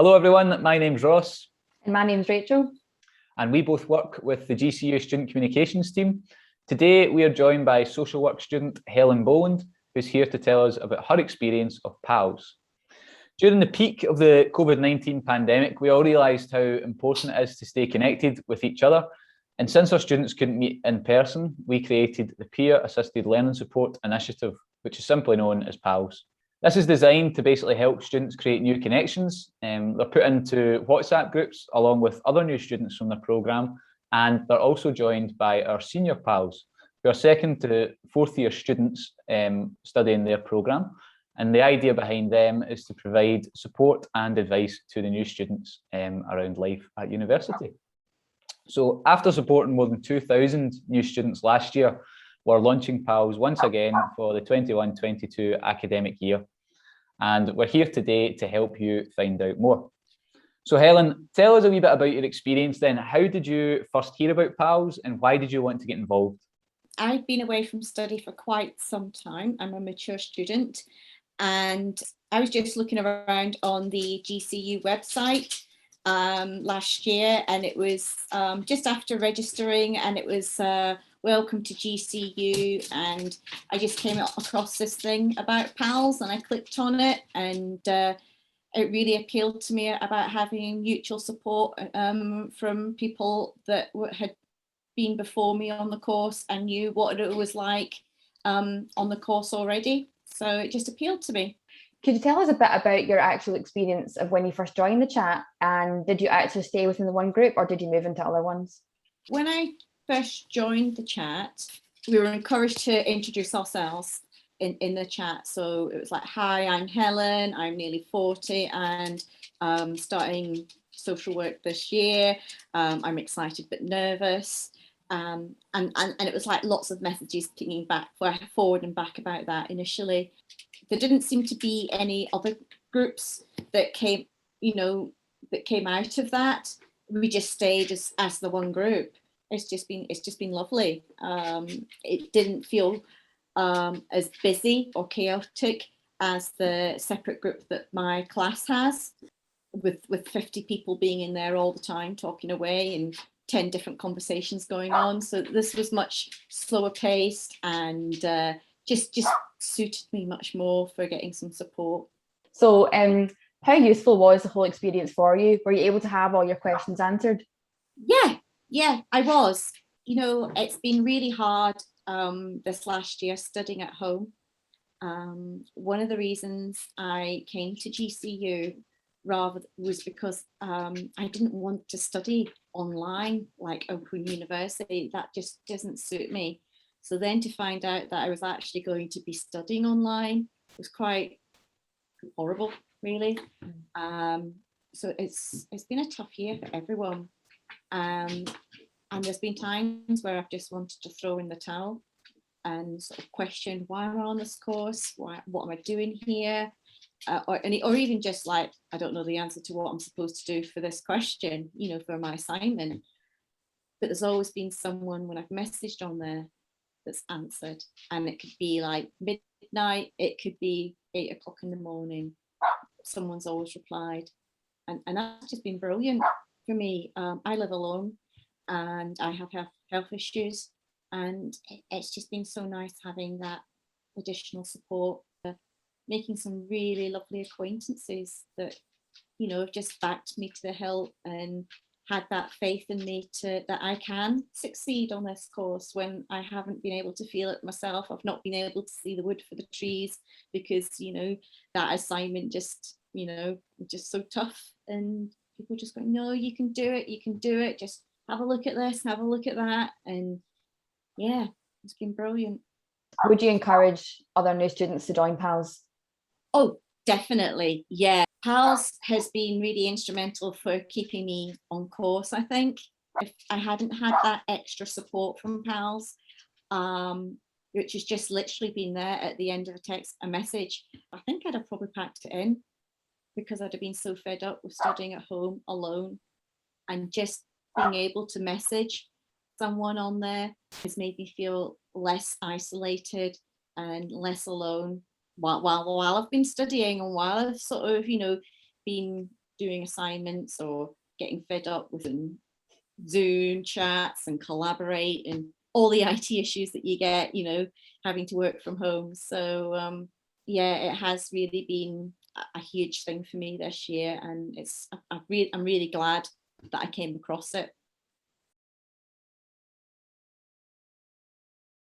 Hello everyone, my name's Ross. And my name's Rachel. And we both work with the GCU Student Communications team. Today we are joined by social work student Helen Boland, who's here to tell us about her experience of PALS. During the peak of the COVID-19 pandemic, we all realised how important it is to stay connected with each other. And since our students couldn't meet in person, we created the Peer Assisted Learning Support Initiative, which is simply known as PALS. This is designed to basically help students create new connections. They're put into WhatsApp groups along with other new students from the programme, and they're also joined by our senior PALS, who are second to fourth year students studying their programme. And the idea behind them is to provide support and advice to the new students around life at university. So after supporting more than 2,000 new students last year, we're launching PALS once again for the 21-22 academic year. And we're here today to help you find out more. So Helen, tell us a wee bit about your experience then. How did you first hear about PALS and why did you want to get involved? I've been away from study for quite some time. I'm a mature student and I was just looking around on the GCU website last year, and it was just after registering, and it was welcome to GCU, and I just came across this thing about PALS and I clicked on it, and it really appealed to me about having mutual support from people that had been before me on the course and knew what it was like on the course already. So it just appealed to me. Could you tell us a bit about your actual experience of when you first joined the chat, and did you actually stay within the one group or did you move into other ones? When I first joined the chat, we were encouraged to introduce ourselves in the chat. So it was like, hi, I'm Helen, I'm nearly 40 and starting social work this year. I'm excited but nervous. And it was like lots of messages pinging back, forward and back about that initially. There didn't seem to be any other groups that came, that came out of that. We just stayed as the one group. It's just been lovely. It didn't feel as busy or chaotic as the separate group that my class has, with 50 people being in there all the time talking away and 10 different conversations going on. So this was much slower paced and just suited me much more for getting some support. So how useful was the whole experience for you? Were you able to have all your questions answered? Yeah, I was. It's been really hard this last year studying at home. One of the reasons I came to GCU was because I didn't want to study online like Open University. That just doesn't suit me. So then to find out that I was actually going to be studying online was quite horrible, really. So it's been a tough year for everyone. And there's been times where I've just wanted to throw in the towel and sort of question why am I on this course? What am I doing here? Or even just like, I don't know the answer to what I'm supposed to do for this question, for my assignment. But there's always been someone when I've messaged on there that's answered, and it could be like midnight, it could be 8 o'clock in the morning. Someone's always replied, and that's just been brilliant for me. I live alone and I have health issues, and it's just been so nice having that additional support, making some really lovely acquaintances that have just backed me to the hilt and had that faith in me that I can succeed on this course when I haven't been able to feel it myself. I've not been able to see the wood for the trees because that assignment just just so tough, and people just go, no, you can do it, just have a look at this, have a look at that. And yeah, it's been brilliant. Would you encourage other new students to join PALS? Oh, definitely, yeah. PALS has been really instrumental for keeping me on course, I think. If I hadn't had that extra support from PALS, which has just literally been there at the end of a message, I think I'd have probably packed it in, because I'd have been so fed up with studying at home alone, and just being able to message someone on there has made me feel less isolated and less alone while I've been studying, and while I've sort of been doing assignments or getting fed up with Zoom chats and collaborate and all the IT issues that you get, you know, having to work from home. So yeah, it has really been a huge thing for me this year, and I'm really glad that I came across it.